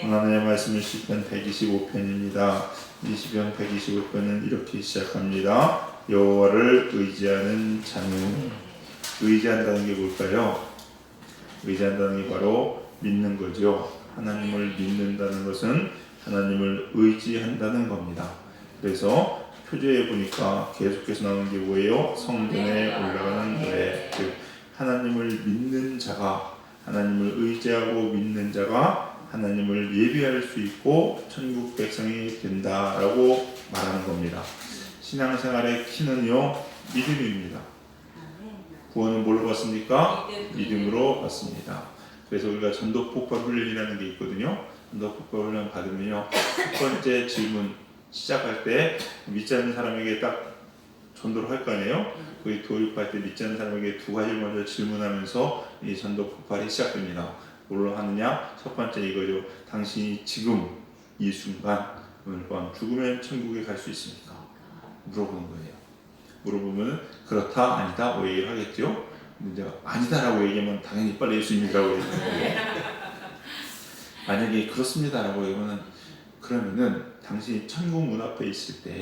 하나님의 말씀은 시편 125편입니다. 이 시편 125편은 이렇게 시작합니다. 여호와를 의지하는 자는, 의지한다는 게 뭘까요? 의지한다는 게 바로 믿는 거죠. 하나님을 믿는다는 것은 하나님을 의지한다는 겁니다. 그래서 표제에 보니까 계속해서 나오는 게 뭐예요? 성전에 올라가는 노래. 즉 하나님을 믿는 자가, 하나님을 의지하고 믿는 자가 하나님을 예비할 수 있고 천국 백성이 된다라고 말하는 겁니다. 신앙생활의 키는요, 믿음입니다. 구원은 뭘로 받습니까? 믿음으로 받습니다. 그래서 우리가 전도 폭발 훈련이라는 게 있거든요. 전도 폭발 훈련 받으면요, 첫 번째 질문 시작할 때 믿지 않는 사람에게 딱 전도를 할 거 아니에요? 그 교육할 때 믿지 않는 사람에게 두 가지를 먼저 질문하면서 이 전도 폭발이 시작됩니다. 뭘로 하느냐? 첫 번째 이거죠. 당신이 지금 이 순간 오늘 밤 죽으면 천국에 갈 수 있습니까? 물어보는 거예요. 물어보면 그렇다 아니다 뭐 얘기를 하겠죠. 근데 내가 아니다라고 얘기하면 당연히 빨리 예수님이라고 얘기해요. 만약에 그렇습니다라고 얘기하면 그러면은 당신이 천국 문 앞에 있을 때,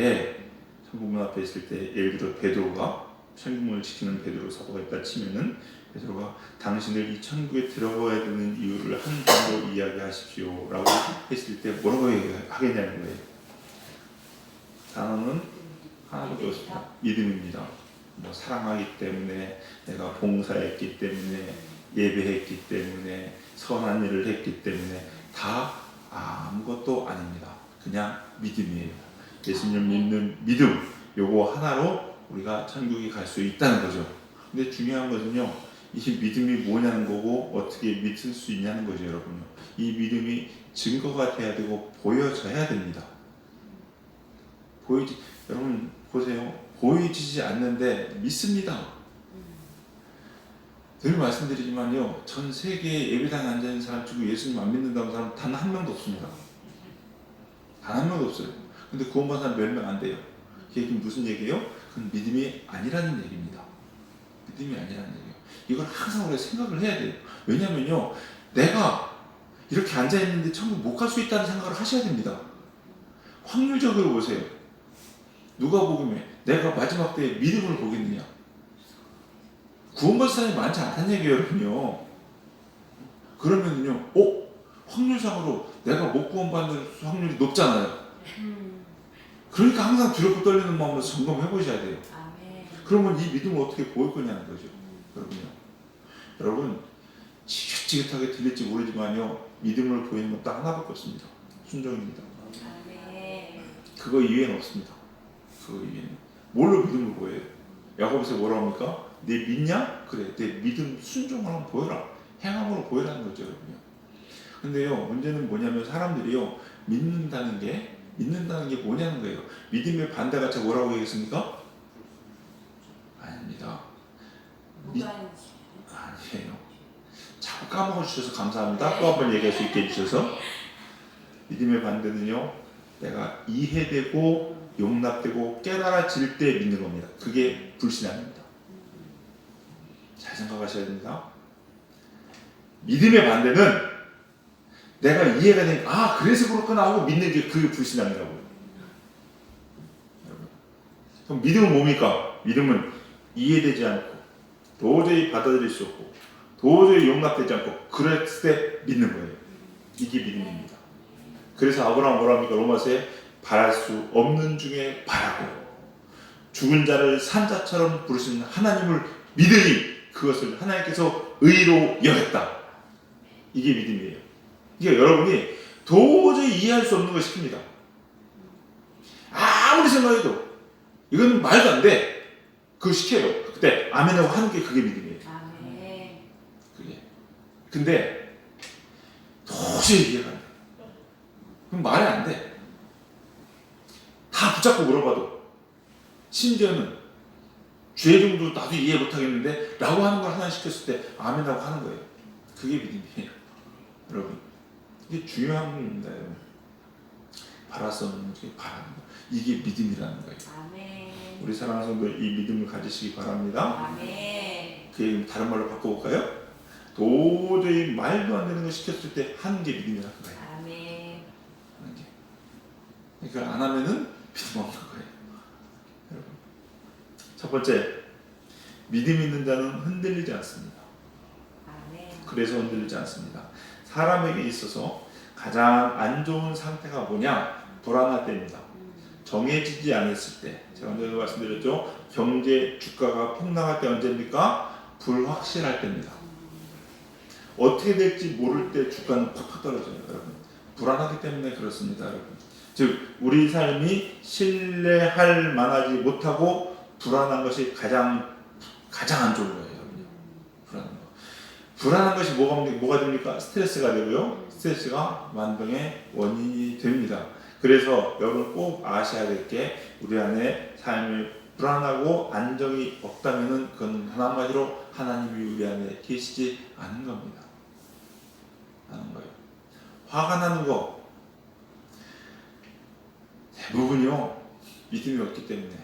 예를 들어 베드로가 천국문을 지키는 베드로 사도가 있다 치면은 베드로가 당신을 이 천국에 들어가야 되는 이유를 한 단어로 이야기하십시오라고 했을 때 뭐라고 하겠냐는 거예요. 단어는 하나밖에 없습니다. 믿음입니다. 뭐 사랑하기 때문에, 내가 봉사했기 때문에, 예배했기 때문에, 선한 일을 했기 때문에 다 아무것도 아닙니다. 그냥 믿음이에요. 예수님 믿는 믿음, 요거 하나로 우리가 천국에 갈 수 있다는 거죠. 근데 중요한 것은요, 이 믿음이 뭐냐는 거고 어떻게 믿을 수 있냐는 거죠, 여러분요. 이 믿음이 증거가 돼야 되고 보여져야 됩니다. 여러분 보세요. 보이지 않는데 믿습니다. 늘 말씀드리지만요, 전 세계에 예배당에 앉아있는 사람 중에 예수님 안 믿는다는 사람 단 한 명도 없습니다. 단 한 명도 없어요. 근데 구원받은 사람 몇 명 안 돼요. 그게 무슨 얘기예요? 그건 믿음이 아니라는 얘기입니다. 믿음이 아니라는 얘기예요. 이걸 항상 우리가 생각을 해야 돼요. 왜냐면요, 내가 이렇게 앉아있는데 천국 못 갈 수 있다는 생각을 하셔야 됩니다. 확률적으로 보세요. 누가복음에 내가 마지막 때에 믿음을 보겠느냐? 구원받은 사람이 많지 않다는 얘기예요, 여러분요. 그러면요, 확률상으로 내가 못 구원받는 확률이 높잖아요. 그러니까 항상 두렵고 떨리는 마음으로 점검해 보셔야 돼요. 그러면 이 믿음을 어떻게 보일 거냐는 거죠. 여러분, 지긋지긋하게 들릴지 모르지만요, 믿음을 보이는 건 딱 하나밖에 없습니다. 순종입니다. 그거 이외에는 없습니다. 그거 이외에는. 뭘로 믿음을 보여요? 야고보서 뭐라고 합니까? 네 믿냐? 그래, 내 믿음 순종을 한번 보여라. 행함으로 보여라는 거죠, 여러분요. 근데요, 문제는 뭐냐면 사람들이요, 믿는다는 게 뭐냐는 거예요. 믿음의 반대가 제가 뭐라고 얘기했습니까? 아닙니다. 아니에요. 자꾸 까먹어 주셔서 감사합니다. 또 한 번 얘기할 수 있게 해주셔서. 믿음의 반대는요, 내가 이해되고 용납되고 깨달아질 때 믿는 겁니다. 그게 불신앙입니다. 잘 생각하셔야 됩니다. 믿음의 반대는 내가 이해가 되니까 그래서 그렇구나 하고 믿는 게 그게 불신앙이라고요. 그럼 믿음은 뭡니까? 믿음은 이해되지 않고 도저히 받아들일 수 없고 도저히 용납되지 않고 그랬을 때 믿는 거예요. 이게 믿음입니다. 그래서 아브라함 뭐라 합니까? 로마서에 바랄 수 없는 중에 바라고 죽은 자를 산자처럼 부르시는 하나님을 믿으니 그것을 하나님께서 의로 여겼다. 이게 믿음이에요. 그러니까 여러분이 도저히 이해할 수 없는 걸 시킵니다. 아무리 생각해도 이건 말도 안 돼. 그거 시켜요. 그때 아멘하고 하는 게 그게 믿음이에요. 그게. 근데 도저히 이해가 안 돼. 그럼 말이 안 돼. 다 붙잡고 물어봐도, 심지어는 죄 정도 나도 이해 못하겠는데 라고 하는 걸 하나 시켰을 때 아멘하고 하는 거예요. 그게 믿음이에요. 여러분, 이게 중요한 겁니다. 여러분. 바랄 수 없는 게 바라는 거, 이게 믿음이라는 거예요. 아멘. 우리 사랑하는 성도 이 믿음을 가지시기 바랍니다. 아멘. 그 얘기는 다른 말로 바꿔볼까요? 도저히 말도 안 되는 걸 시켰을 때 하는 게 믿음이라는 거예요. 아멘. 그러니까 안 하면은 믿음 없는 거예요. 여러분. 첫 번째, 믿음 있는 자는 흔들리지 않습니다. 그래서 흔들리지 않습니다. 사람에게 있어서 가장 안 좋은 상태가 뭐냐? 불안할 때입니다. 정해지지 않았을 때. 제가 먼저 말씀드렸죠. 경제 주가가 폭락할 때 언제입니까? 불확실할 때입니다. 어떻게 될지 모를 때 주가는 팍팍 떨어져요, 여러분. 불안하기 때문에 그렇습니다, 여러분. 즉 우리 삶이 신뢰할 만하지 못하고 불안한 것이 가장 안 좋은 거예요, 여러분. 불안한 거. 불안한 것이 뭐가 됩니까? 스트레스가 되고요. 스트레스가 만병의 원인이 됩니다. 그래서 여러분 꼭 아셔야 될 게 우리 안에 삶을 불안하고 안정이 없다면은 그건 한마디로 하나님이 우리 안에 계시지 않은 겁니다. 않은 거예요. 화가 나는 거 대부분요 믿음이 없기 때문에,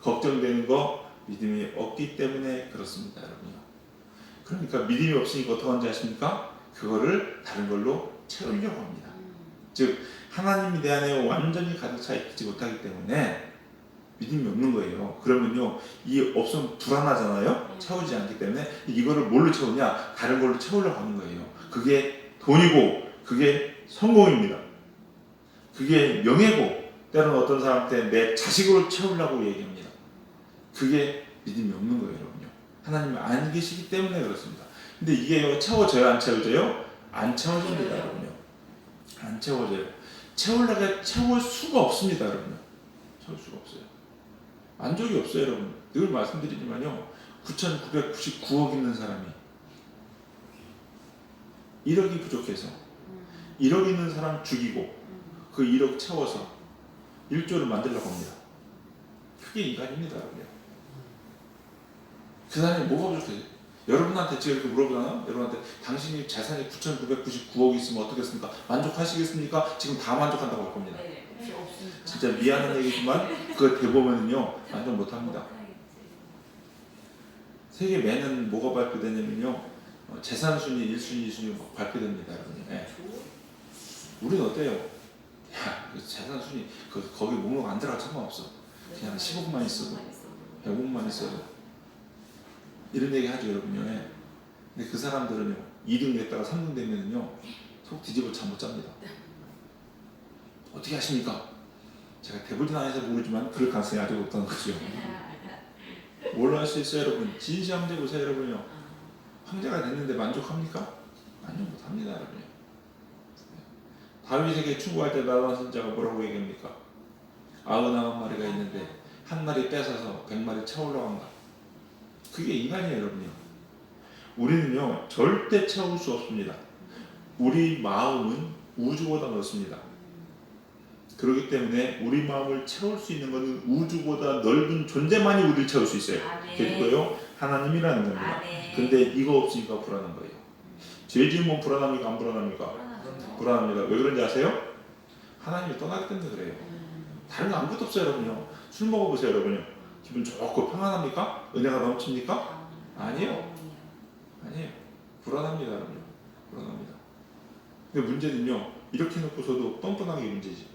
걱정되는 거 믿음이 없기 때문에 그렇습니다, 여러분요. 그러니까 믿음이 없으니까 어떻게 하는지 아십니까? 그거를 다른 걸로 채우려고 합니다. 즉 하나님이 내 안에 완전히 가득 차 있지 못하기 때문에 믿음이 없는 거예요. 그러면요 이 없으면 불안하잖아요. 채우지 않기 때문에 이거를 뭘로 채우냐? 다른 걸로 채우려고 하는 거예요. 그게 돈이고, 그게 성공입니다. 그게 명예고, 때로는 어떤 사람한테 내 자식으로 채우려고 얘기합니다. 그게 믿음이 없는 거예요, 여러분요. 하나님이 안 계시기 때문에 그렇습니다. 근데 이게 채워져요, 안 채워져요? 안 채워집니다, 여러분요. 안 채워져요. 채우려고 채울 수가 없습니다, 여러분요. 채울 수가 없어요. 만족이 없어요, 여러분. 늘 말씀드리지만요, 9,999억 있는 사람이 1억이 부족해서 1억 있는 사람 죽이고 그 1억 채워서 1조를 만들려고 합니다. 그게 인간입니다, 여러분. 그 사람이 뭐가 부족해요? 여러분한테 제가 이렇게 물어보잖아요. 여러분한테 당신이 재산이 9,999억 있으면 어떻겠습니까? 만족하시겠습니까? 지금 다 만족한다고 할 겁니다. 진짜 미안한 얘기지만 그거 대보면은요 만족 못합니다. 세계 매년 뭐가 발표되냐면요 재산 순위 1순위, 2순위 발표됩니다, 여러분. 네. 우리는 어때요? 야, 재산 순위 거기 목록 안 들어가 상관없어. 그냥 10억만 있어도 100억만 있어도 이런 얘기 하죠, 여러분요. 네. 근데 그 사람들은요 2등 됐다가 3등 되면은요 속 뒤집어 잠 못 잡니다. 어떻게 하십니까? 제가 대부분 안에서 모르지만 그럴 가능성이 아주 없다는 거죠. 뭘로 할 수 있어요, 여러분? 진시황 문제 보세요, 여러분요. 황제가 됐는데 만족합니까? 만족 못합니다, 여러분요. 다윗에게 충고할 때 나단 선자가 뭐라고 얘기합니까? 99마리가 있는데 한 마리 뺏어서 100마리 채우려고 한다. 그게 인간이에요, 여러분요. 우리는요 절대 채울 수 없습니다. 우리 마음은 우주보다 넓습니다. 그렇기 때문에 우리 마음을 채울 수 있는 것은 우주보다 넓은 존재만이 우리를 채울 수 있어요. 그리고요 하나님이라는 겁니다. 근데 이거 없으니까 불안한 거예요. 죄 지으면 불안합니까? 안 불안합니까? 불안합니다. 왜 그런지 아세요? 하나님이 떠나기 때문에 그래요. 다른 거 아무것도 없어요, 여러분요. 술 먹어보세요, 여러분요. 기분 좋고 평안합니까? 은혜가 넘칩니까? 아니에요. 아니에요. 불안합니다, 여러분요. 불안합니다. 근데 문제는요 이렇게 놓고서도 뻔뻔하게 문제지.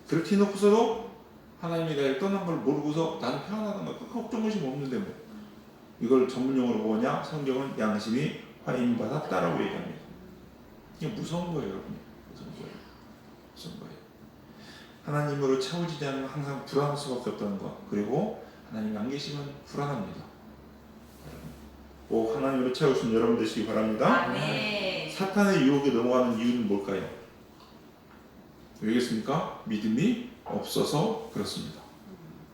그렇게 해놓고서도 하나님이 나를 떠난 걸 모르고서 나는 평안하단 말이야. 걱정의심 없는데 뭐. 이걸 전문용어로 뭐냐? 성경은 양심이 화인받았다라고 얘기합니다. 이게 무서운 거예요, 여러분. 무서운 거예요. 무서운 거예요. 하나님으로 채워지지 않으면 항상 불안할 수밖에 없다는 것. 그리고 하나님이 안 계시면 불안합니다. 꼭 하나님으로 채우신 여러분 되시기 바랍니다. 아멘. 사탄의 유혹에 넘어가는 이유는 뭘까요? 왜겠습니까? 믿음이 없어서 그렇습니다.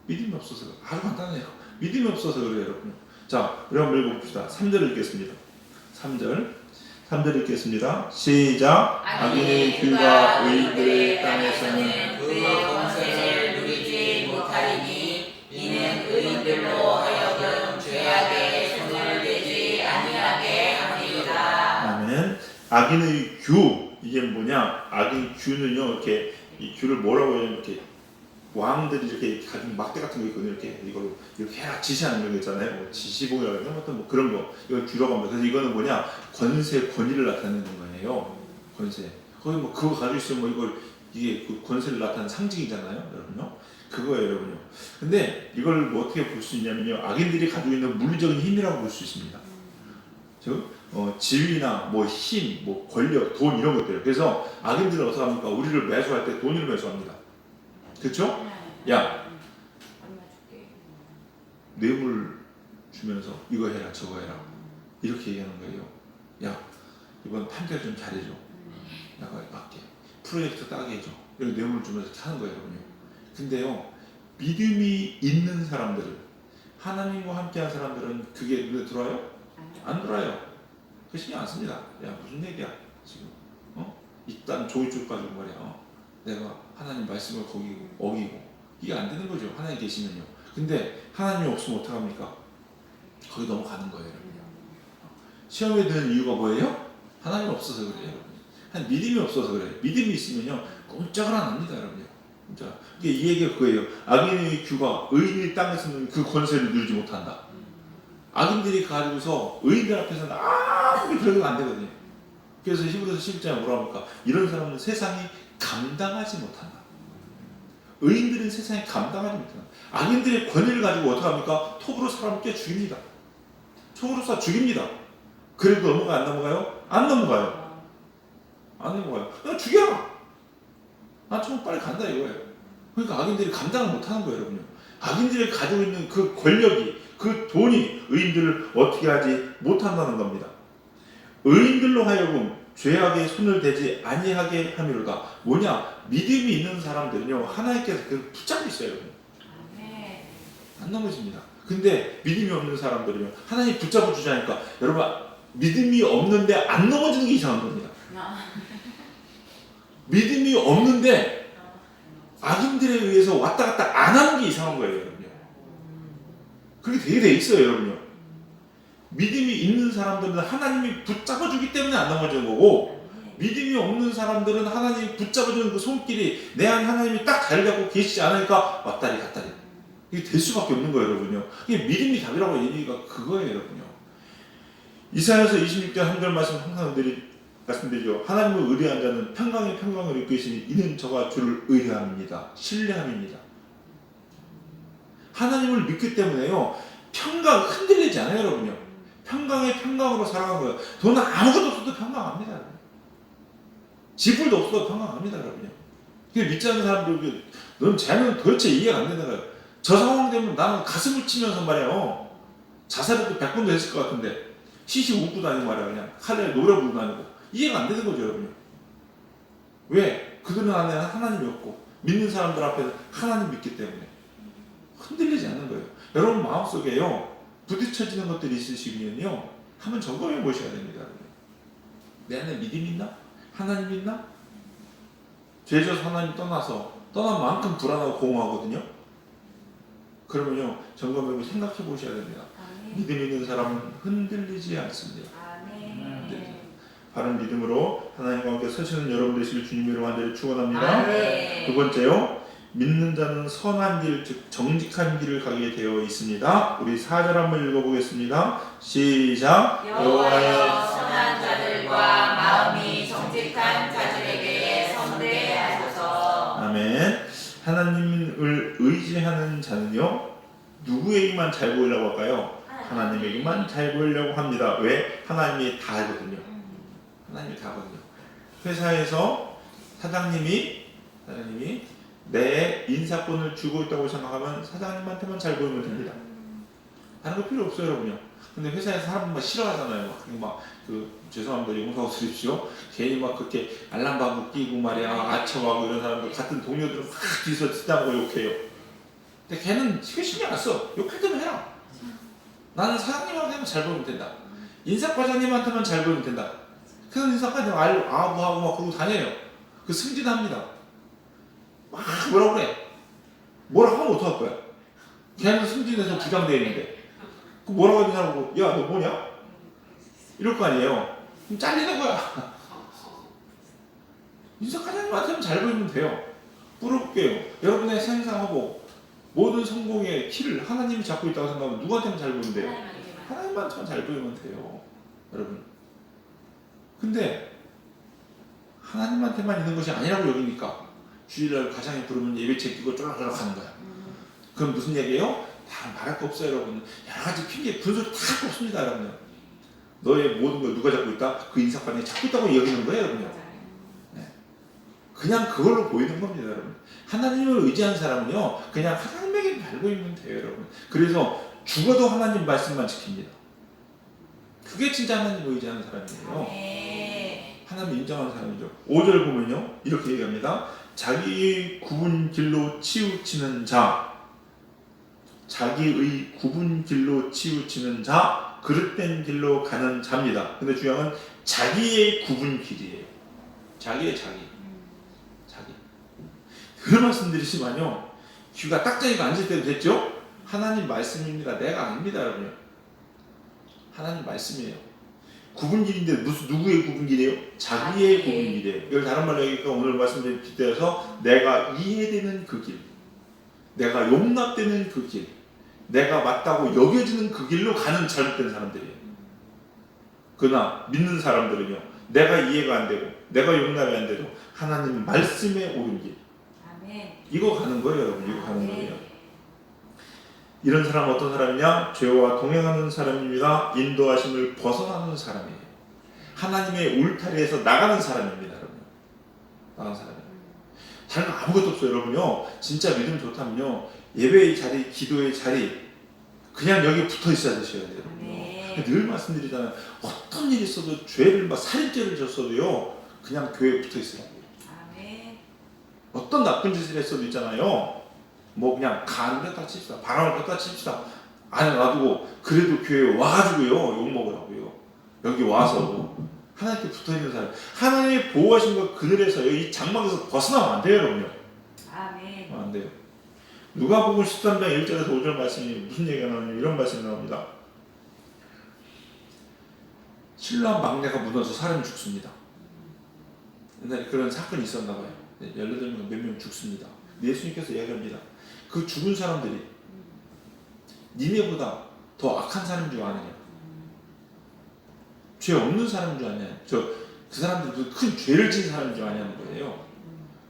믿음이 없어서 아주 간단해요. 믿음이 없어서 그래요, 여러분. 자, 우리 한번 읽어봅시다. 3절 읽겠습니다. 3절 읽겠습니다. 시작. 악인의 규가 의인들의 땅에서는 그의 권세를 누리지 못하리니 이는 의인들로 하여금 죄악의 손을 대지 아니하게 함이로다. 아멘. 악인의 규, 이게 뭐냐? 악인 규는요, 이렇게 이 규를 뭐라고 해요? 이렇게 왕들이 이렇게 가진 막대 같은 거 있거든요. 이렇게 해라 지시하는 거 있잖아요. 뭐 지시봉이라고 해서 뭐 그런 거 이걸 규라고 합니다. 그래서 이거는 뭐냐? 권세, 권위를 나타내는 거예요. 권세. 거기 뭐 그거 가지고 있으면 뭐 이걸 이게 그 권세를 나타내는 상징이잖아요, 여러분요. 그거예요, 여러분요. 근데 이걸 뭐 어떻게 볼 수 있냐면요, 악인들이 가지고 있는 물리적인 힘이라고 볼 수 있습니다. 즉 지위나 뭐 힘, 뭐 권력, 돈 이런 것들. 그래서 악인들은 어떻게 합니까? 우리를 매수할 때 돈으로 매수합니다. 그렇죠? 야, 뇌물 주면서 이거 해라 저거 해라 이렇게 얘기하는 거예요. 야, 이번 판결 좀 잘해줘. 내가 할게. 프로젝트 따게 해줘. 이렇게 뇌물 주면서 하는 거예요, 여러분요. 근데요, 믿음이 있는 사람들은, 하나님과 함께한 사람들은 그게 눈에 들어와요? 안 들어와요. 그 신경 안 씁니다. 야, 무슨 얘기야 지금? 일단 조이쪽 가지고 말이야. 내가 하나님 말씀을 거기 어기고 이게 안 되는 거죠. 하나님 계시면요. 근데 하나님이 없으면 어떡합니까? 거기 넘어가는 거예요, 여러분요. 시험에 드는 이유가 뭐예요? 하나님 없어서 그래요, 여러분. 한 믿음이 없어서 그래요. 믿음이 있으면요, 꼼짝을 안 합니다, 여러분요. 진짜. 이 얘기가 그거예요. 악인의 규가 의인의 땅에서는 그 권세를 누리지 못한다. 악인들이 가지고서 의인들 앞에서는 아무리 그래도 안 되거든요. 그래서 히브리서 11장에 뭐라 합니까? 이런 사람은 세상이 감당하지 못한다. 의인들은 세상에 감당하지 못한다. 악인들의 권위를 가지고 어떻게 합니까? 톱으로 사람을 깨 죽입니다. 톱으로 쏴 죽입니다. 그래도 넘어가 안 넘어가요? 안 넘어가요. 안 넘어가요. 그냥 죽여. 나 좀 빨리 간다 이거예요. 그러니까 악인들이 감당을 못하는 거예요, 여러분요. 악인들이 가지고 있는 그 권력이, 그 돈이 의인들을 어떻게 하지 못한다는 겁니다. 의인들로 하여금 죄악에 손을 대지 아니하게 함이로다. 뭐냐? 믿음이 있는 사람들은요, 하나님께서 그걸 붙잡고 있어요, 여러분. 안 넘어집니다. 근데 믿음이 없는 사람들은요, 하나님 붙잡아 주자니까, 여러분 믿음이 없는데 안 넘어지는 게 이상한 겁니다. 믿음이 없는데 악인들에 의해서 왔다 갔다 안 하는 게 이상한 거예요, 여러분요. 그렇게 되게 돼 있어요, 여러분요. 믿음이 있는 사람들은 하나님이 붙잡아주기 때문에 안 넘어지는 거고, 믿음이 없는 사람들은 하나님이 붙잡아주는 그 손길이 내 안 하나님이 딱 자리 잡고 계시지 않으니까 왔다리 갔다리 이게 될 수밖에 없는 거예요, 여러분요. 이게 믿음이 답이라고 얘기가 그거예요, 여러분요. 이사야서 26장 3절 말씀 항상 말씀드리죠. 하나님을 의뢰한 자는 평강의 평강을 이끄시니 이는 저가 주를 의뢰함입니다. 신뢰함입니다. 하나님을 믿기 때문에요, 평강 흔들리지 않아요, 여러분요. 평강의 평강으로 살아가는 거예요. 돈 아무것도 없어도 평강합니다, 여러분. 지불도 없어도 평강합니다, 여러분요. 믿지 않는 사람들, 넌 쟤는 도대체 이해가 안 되는 거예요. 저 상황 되면 나는 가슴을 치면서 말이에요. 자살해도 100번도 했을 것 같은데 시시 웃고 다니고 말이야. 그냥 칼에 노래 부르고 다니고 이해가 안 되는 거죠, 여러분. 왜? 그들은 안에 하나님이 없고 믿는 사람들 앞에서 하나님 믿기 때문에 흔들리지 않는 거예요. 여러분 마음속에요, 부딪혀지는 것들이 있으시면요, 한번 점검해 보셔야 됩니다, 여러분. 내 안에 믿음이 있나? 하나님 있나? 죄져서 하나님 떠난 만큼 불안하고 공허하거든요. 그러면요, 점검해보고 생각해 보셔야 됩니다. 믿음 있는 사람은 흔들리지 않습니다. 바른 믿음으로 하나님과 함께 서시는 여러분 되시길 주님으로 간절히 축원합니다. 두 번째요, 믿는 자는 선한 길, 즉 정직한 길을 가게 되어 있습니다. 우리 4절 한번 읽어보겠습니다. 시작. 여호와여, 선한 자들과 마음이 정직한 자들에게 선대하소서. 아멘. 하나님을 의지하는 자는요, 누구에게만 잘 보이려고 할까요? 하나님에게만 잘 보이려고 합니다. 왜? 하나님이 다 알거든요. 하나님이 다 알거든요. 회사에서 사장님이 내 인사권을 주고 있다고 생각하면 사장님한테만 잘 보이면 됩니다. 다른 거 필요 없어요, 여러분요. 근데 회사에서 사람들 막 싫어하잖아요. 죄송합니다, 용서하고 드십시오. 괜히 막 그렇게 알람방구 끼고 말이야, 아쳐하고 이런 사람들, 같은 동료들은 막 뒤에서 쓰다고 욕해요. 근데 걔는 신경 안 써. 욕할 때만 해라. 나는 사장님한테만 잘 보이면 된다. 인사과장님한테만 잘 보이면 된다. 그래서 인사과장 아부하고 막 그러고 다녀요. 그 승진합니다. 막 뭐라 그래. 뭐라 하면 어떡할 거야. 걔는 승진해서 부장되어 있는데 그 뭐라고 하냐고, 야 너 뭐냐? 이럴 거 아니에요. 그럼 잘리는 거야. 인사과장님한테만 잘 보이면 돼요. 부럽게요. 여러분의 생사하고 모든 성공의 키를 하나님이 잡고 있다고 생각하면 누구한테만 잘 보이면 돼요? 하나님한테만 잘 보이면 돼요, 여러분. 근데 하나님한테만 있는 것이 아니라고 여기니까 주일날 가장에 부르면 예배 제끼고 쫄락쫄락 하는 거야. 그럼 무슨 얘기예요? 다 말할 거 없어요, 여러분. 여러 가지 핑계, 분소리 다 할 거 없습니다, 여러분. 너의 모든 걸 누가 잡고 있다? 그 인사관이 잡고 있다고 여기는 거예요, 여러분. 네. 그냥 그걸로 보이는 겁니다, 여러분. 하나님을 의지한 사람은요, 그냥 하나님에게 달고 있는 돼요, 여러분. 그래서 죽어도 하나님 말씀만 지킵니다. 그게 진짜 하나님을 의지하는 사람이에요. 하나님 인정하는 사람이죠. 5절 보면요, 이렇게 얘기합니다. 자기의 굽은 길로 치우치는 자, 자기의 굽은 길로 치우치는 자, 그릇된 길로 가는 자입니다. 근데 중요한 건 자기의 굽은 길이에요. 자기의 자기. 그런 말씀 드리지만요, 귀가 딱자기가 앉을 때도 됐죠? 하나님 말씀입니다. 내가 아닙니다, 여러분. 하나님 말씀이에요. 굽은 길인데 누구의 굽은 길이에요? 자기의 굽은 길이에요. 이걸 다른 말로 얘기하니까 오늘 말씀드린 빗대어서 내가 이해되는 그 길, 내가 용납되는 그 길, 내가 맞다고 여겨지는 그 길로 가는 잘못된 사람들이에요. 그러나 믿는 사람들은요, 내가 이해가 안 되고 내가 용납이 안 돼도 하나님 말씀에 옳은 길, 이거 가는 거예요, 여러분. 이거 가는 거예요. 이런 사람은 어떤 사람이냐? 죄와 동행하는 사람입니다. 인도하심을 벗어나는 사람이에요. 하나님의 울타리에서 나가는 사람입니다, 여러분. 나가는 사람이에요. 다른 거 아무것도 없어요, 여러분요. 진짜 믿음 좋다면요, 예배의 자리, 기도의 자리, 그냥 여기 붙어 있어야 되셔야 돼요, 여러분요. 늘 말씀드리잖아요. 어떤 일이 있어도 죄를 막 살인죄를 졌어도요, 그냥 교회에 붙어 있으라고요. 어떤 나쁜 짓을 했어도 있잖아요. 뭐 그냥 가는 데다 칩시다. 바람을 갖다 칩시다. 안에 놔두고 그래도 교회에 와가지고요, 욕먹으라고요. 여기 와서 하나님께 붙어있는 사람, 하나님의 보호하심과 그늘에서 이 장막에서 벗어나면 안 돼요, 여러분요. 안 돼요. 누가복음 13장 1절에서 5절 말씀이 무슨 얘기가 나오냐면 이런 말씀이 나옵니다. 신랑 막내가 묻어서 사람이 죽습니다. 옛날에 그런 사건이 있었나 봐요. 18명 몇 명 죽습니다. 예수님께서 이야기합니다. 그 죽은 사람들이 니네보다 더 악한 사람인 줄 아느냐? 죄 없는 사람인 줄 아느냐? 그 사람들이 큰 죄를 지은 사람인 줄 아냐는 거예요.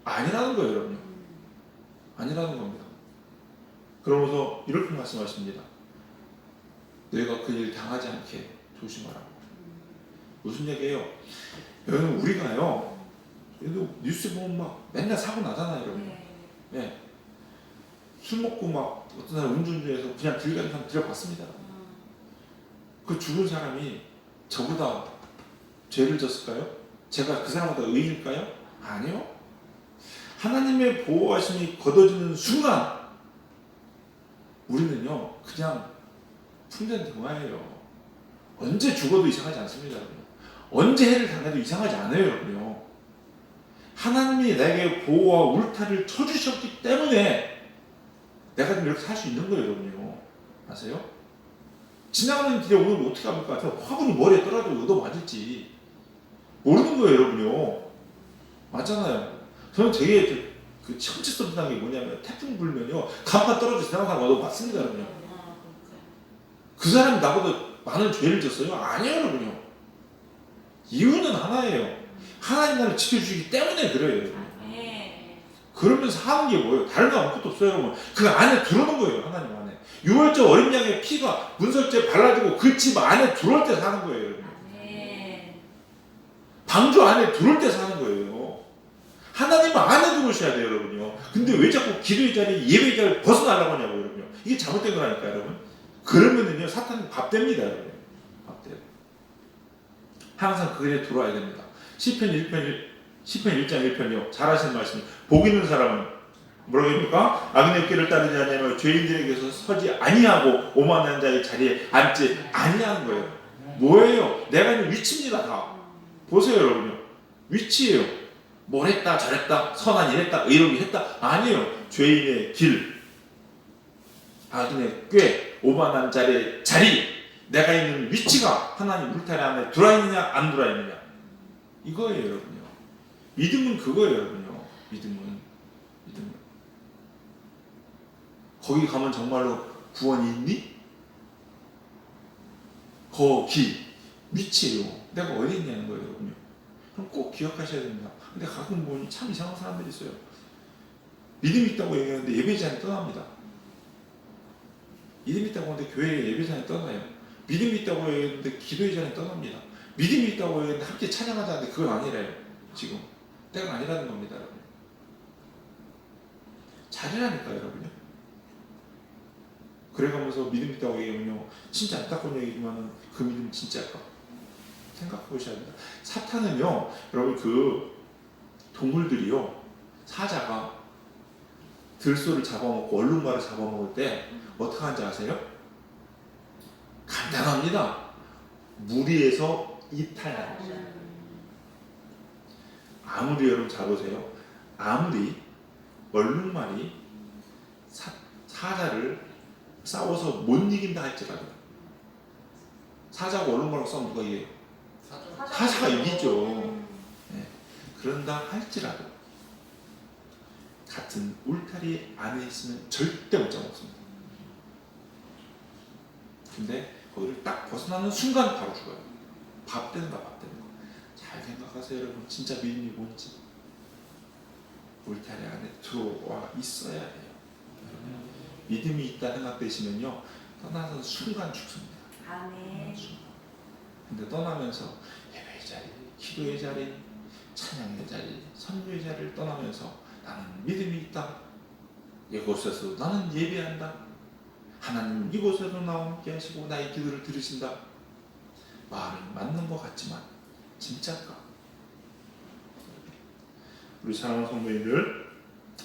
아니라는 거예요, 여러분. 아니라는 겁니다. 그러면서 이렇게 말씀하십니다. 너희가 그 일 당하지 않게 조심하라고. 무슨 얘기예요? 여러분, 우리가요, 뉴스 보면 막 맨날 사고 나잖아요, 여러분. 네. 술 먹고 막 어떤 사람 음주운전해서 그냥 길 가는 사람 들어봤습니다. 그 죽은 사람이 저보다 죄를 졌을까요? 제가 그 사람보다 의인일까요? 아니요. 하나님의 보호하심이 걷어지는 순간 우리는요, 그냥 풍전 등화예요. 언제 죽어도 이상하지 않습니다, 여러분. 언제 해를 당해도 이상하지 않아요, 여러분요. 하나님이 내게 보호와 울타리를 쳐주셨기 때문에 내가 좀 이렇게 살 수 있는 거예요, 여러분요. 아세요? 지나가는 길에 오늘 어떻게 합니까? 화분이 머리에 떨어지고 얻어 맞을지 모르는 거예요, 여러분요. 맞잖아요. 저는 되게 그 천지섭이라는 게 뭐냐면, 태풍 불면요, 간판 떨어져 지나가는 사람 얻어 맞습니다, 여러분요. 그 사람이 나보다 많은 죄를 졌어요? 아니에요, 여러분요. 이유는 하나예요. 하나님 나를 지켜주시기 때문에 그래요, 여러분. 그러면서 하는 게 뭐예요? 다른 거 아무것도 없어요, 여러분. 그 안에 들어오는 거예요, 하나님 안에. 유월절 어린 양의 피가 문설주에 발라지고 그 집 안에 들어올 때 사는 거예요, 여러분. 방주 안에 들어올 때 사는 거예요. 하나님 안에 들어오셔야 돼요, 여러분요. 근데 왜 자꾸 기도의 자리, 예배의 자리를 벗어나려고 하냐고, 여러분요. 이게 잘못된 거라니까, 여러분. 그러면은요, 사탄은 밥 됩니다, 여러분. 밥 돼요. 항상 그 길에 들어와야 됩니다. 시편 1장 1편이요. 잘 하시는 말씀이, 복 있는 사람은 뭐라고 합니까? 악인의 길을 따르지 아니하며 죄인들에게서 서지 아니하고 오만한 자의 자리에 앉지 아니하는 거예요. 뭐예요? 내가 있는 위치입니다, 다. 보세요, 여러분요. 위치예요. 뭘 했다, 잘했다, 선한 일 했다, 의롭게 했다. 아니에요. 죄인의 길, 악인의 꾀, 오만한 자의 자리, 내가 있는 위치가 하나님 울타리 안에 들어있느냐 안 들어있느냐, 이거예요, 여러분요. 믿음은 그거예요, 여러분요. 믿음은 거기 가면 정말로 구원이 있니? 거기 위치예요. 내가 어디 있냐는 거예요, 여러분요. 그럼 꼭 기억하셔야 됩니다. 근데 가끔 보면 참 이상한 사람들이 있어요. 믿음이 있다고 얘기하는데 예배자는 떠납니다. 믿음이 있다고 하는데 교회에 예배자는 떠나요. 믿음이 있다고 얘기하는데 기도의 자는 떠납니다. 믿음이 있다고 얘기하는데 함께 찬양하자는데 그건 아니래요. 지금 때가 아니라는 겁니다, 여러분. 잘이라니까 여러분요. 그래가면서 믿음 있다고 얘기하면요, 진짜 안타까운 얘기지만 그 믿음 진짜일까? 생각해 보셔야 됩니다. 사탄은요, 여러분 그 동물들이요, 사자가 들소를 잡아먹고 얼룩말을 잡아먹을 때 어떻게 하는지 아세요? 간단합니다. 무리에서 이탈하는 거예요. 아무리 여러분 잘 보세요. 아무리 얼룩말이 사자를 싸워서 못 이긴다 할지라도, 사자하고 얼룩말하고 싸우면 누가 이겨요? 사자가 이기죠. 네. 그런다 할지라도 같은 울타리 안에 있으면 절대 못 잡아먹습니다. 근데 거기를 딱 벗어나는 순간 바로 죽어요. 밥 되는 거. 잘 생각하세요 여러분. 진짜 믿음이 뭔지. 울타리 안에 들어와 있어야 돼요. 믿음이 있다 생각되시면요, 떠나는 순간 죽습니다. 아멘. 근데 떠나면서 예배의 자리, 기도의 자리, 찬양의 자리, 선교의 자리를 떠나면서 나는 믿음이 있다. 이곳에서 나는 예배한다. 하나님 이곳에서 나와 함께 하시고 나의 기도를 들으신다. 말은 맞는 것 같지만 진짜일까? 우리 사랑하는 성도님들,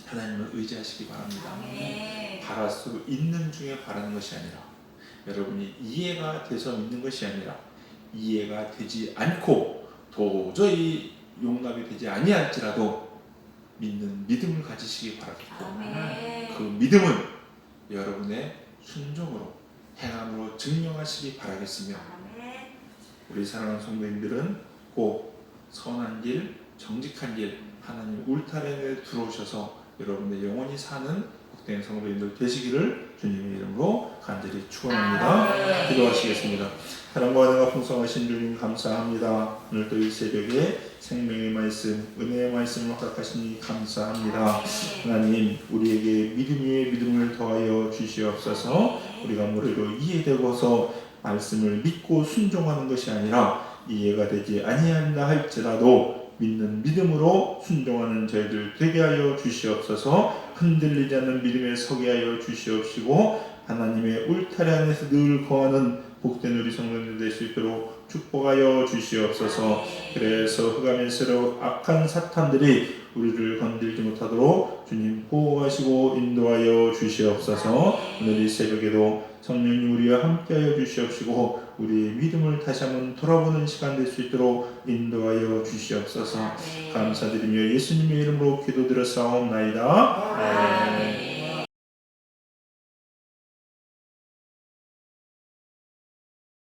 하나님을 의지하시기 바랍니다. 아멘. 바랄 수 있는 중에 바라는 것이 아니라, 여러분이 이해가 돼서 믿는 것이 아니라 이해가 되지 않고 도저히 용납이 되지 아니할지라도 믿는 믿음을 가지시기 바라겠고, 아멘. 그 믿음은 여러분의 순종으로 행함으로 증명하시기 바라겠으며, 아멘. 우리 사랑하는 성도님들은 꼭 선한 길, 정직한 길, 하나님 울타리에 들어오셔서 여러분의 영원히 사는 복된 성도님들 되시기를 주님의 이름으로 간절히 축원합니다. 기도하시겠습니다. 사랑과 은혜가 풍성하신 주님 감사합니다. 오늘도 이 새벽에 생명의 말씀, 은혜의 말씀을 허락하시니 감사합니다. 하나님, 우리에게 믿음 위에 믿음을 더하여 주시옵소서. 우리가 머리로 이해되고서 말씀을 믿고 순종하는 것이 아니라 이해가 되지 아니한다 할지라도 믿는 믿음으로 순종하는 저희들 되게 하여 주시옵소서. 흔들리지 않는 믿음에 서게 하여 주시옵시고, 하나님의 울타리 안에서 늘 거하는 복된 우리 성도들 될 수 있도록 축복하여 주시옵소서. 그래서 흑암일수록 악한 사탄들이 우리를 건들지 못하도록 주님 보호하시고 인도하여 주시옵소서. 오늘 이 새벽에도 성령님 우리와 함께하여 주시옵시고 우리의 믿음을 다시 한번 돌아보는 시간 될 수 있도록 인도하여 주시옵소서. 감사드리며 예수님의 이름으로 기도드렸사옵나이다.